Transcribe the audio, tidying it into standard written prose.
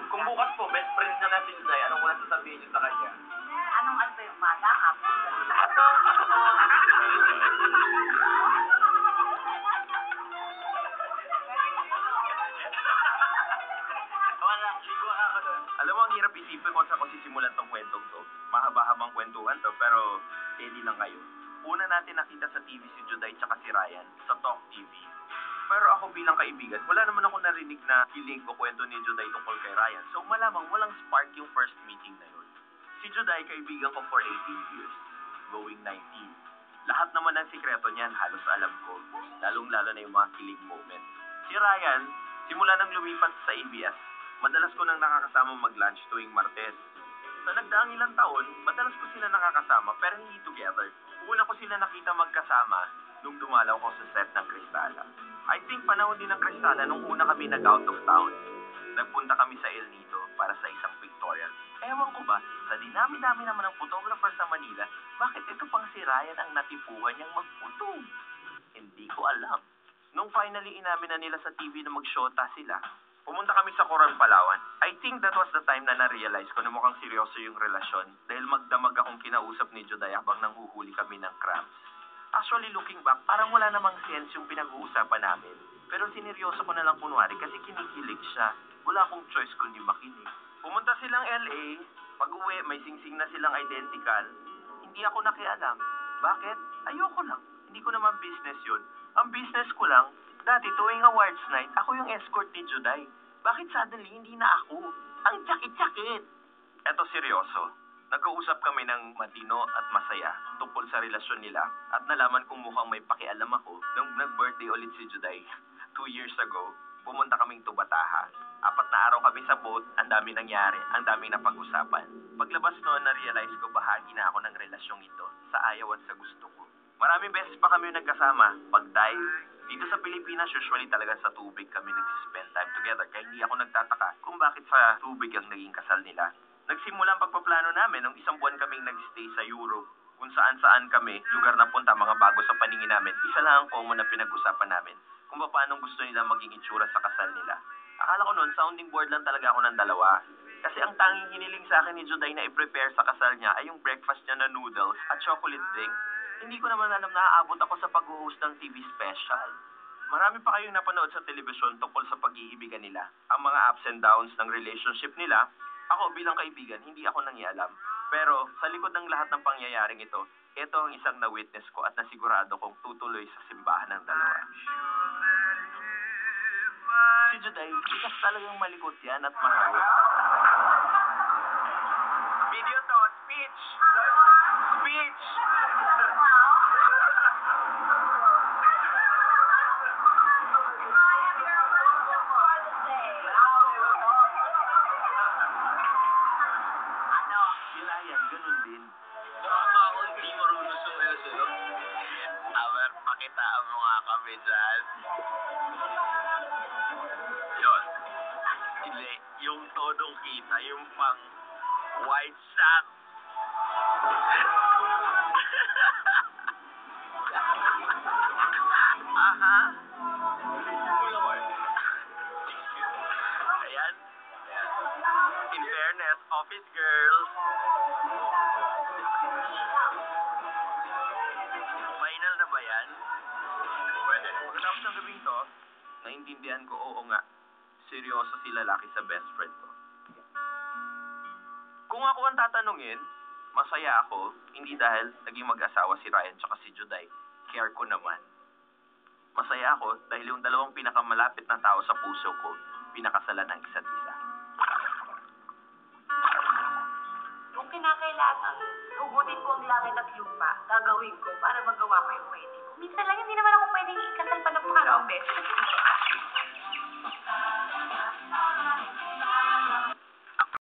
Kung bukas po, best friend na si Juday, anong muna sasabihin niyo sa kanya? Anong ano ba yung umaga? Hapon? Wala, ligo ako doon. Alam mo, ang hirap isipin kung saan ko sisimulan tong kwentong to. Mahaba-habang kwentuhan to, pero steady lang kayo. Una natin nakita sa TV si Juday tsaka si Ryan sa Talk TV. Pero ako bilang kaibigan, wala naman ako narinig na hiling o kwento ni Juday tungkol kay Ryan. So malamang walang spark yung first meeting na yun. Si Juday, kaibigan ko for 18 years. Going 19. Lahat naman ng sikreto niyan, halos alam ko. Lalong-lalo na yung mga kilig moment. Si Ryan, simula nang lumipat sa ABS, madalas ko nang nakakasama mag-lunch tuwing Martes. Sa nagdaang ilang taon, madalas ko sila nakakasama pero hindi together. Una ko sila nakita magkasama nung dumalaw ko sa set ng Kristala. I think panahon din ng Kristala nung una kami nag-out of town. Nagpunta kami sa El Nido para sa isang pictorial. Ewan ko ba, sa dinami-dami naman ng photographer sa Manila, bakit ito pang si Ryan ang natipuhan niyang magputo? Hindi ko alam. Nung finally inamin na nila sa TV na mag-shota sila, pumunta kami sa Coron, Palawan. I think that was the time na na-realize ko na mukhang seryoso yung relasyon dahil magdamag akong kinausap ni Juday habang nanghuhuli kami ng crabs. Actually, looking back, parang wala namang sense yung pinag-uusapan namin. Pero sineryoso ko na lang kunwari kasi kinikilig siya. Wala akong choice kundi makinig. Pumunta silang LA. Pag-uwi, may singsing na silang identical. Hindi ako nakialam. Bakit? Ayoko lang. Hindi ko naman business yun. Ang business ko lang, dati tuwing awards night, ako yung escort ni Juday. Bakit suddenly hindi na ako? Ang tsakit-tsakit. Eto seryoso. Nagkausap kami ng matino at masaya tungkol sa relasyon nila at nalaman kong mukhang may pakialam ako nung nag-birthday ulit si Juday. 2 years ago, pumunta kaming Tubataha. 4 na araw kami sa boat, ang dami nangyari, ang dami na pag-usapan. Paglabas noon, na-realize ko bahagi na ako ng relasyong ito sa ayaw at sa gusto ko. Maraming beses pa kami nagkasama, pag-dive. Dito sa Pilipinas, usually talaga sa tubig kami nag-spend time together kaya hindi ako nagtataka kung bakit sa tubig ang naging kasal nila. Nagsimula ang pagpaplano namin nung 1 buwan kaming nag-stay sa Europe. Kung saan-saan kami, lugar na punta, mga bago sa paningin namin. Isa lang ang common na pinag-usapan namin, kung paano gusto nila maging itsura sa kasal nila. Akala ko noon, sounding board lang talaga ako ng dalawa. Kasi ang tanging hiniling sa akin ni Juday na i-prepare sa kasal niya ay yung breakfast niya na noodles at chocolate drink. Hindi ko naman alam na aabot ako sa pag-host ng TV special. Marami pa kayong napanood sa telebisyon tungkol sa pag-iibigan nila. Ang mga ups and downs ng relationship nila. Ako bilang kaibigan, hindi ako nangialam. Pero sa likod ng lahat ng pangyayaring ito ang isang na-witness ko at nasigurado kong tutuloy sa simbahan ng dalawa. Si Juday, ikas talagang malikot yan at mahawak. Video to, speech! Speech! Ganun din. Baka ako hindi marunong sumusunod. Aber, pakitaan mo nga kami dyan. Yun. Hindi, yung todong kita, yung pang white shot. Aha. Ayan. In fairness, office girls. Final na ba yan? Pwede. Pagkatapos ng gabing to, naintindihan ko, oo nga, seryoso si lalaki sa best friend ko. Kung ako ang tatanungin, masaya ako, hindi dahil naging mag-asawa si Ryan tsaka si Juday. Care ko naman. Masaya ako dahil yung dalawang pinakamalapit na tao sa puso ko, pinakasalan ng isa't isa. Kung kinakailangan, hugutin ko ang langit at lupa, gagawin ko para magawa ko yung wedding. Minsan lang, hindi naman ako pwedeng ikasal pa ng pangalawang beses.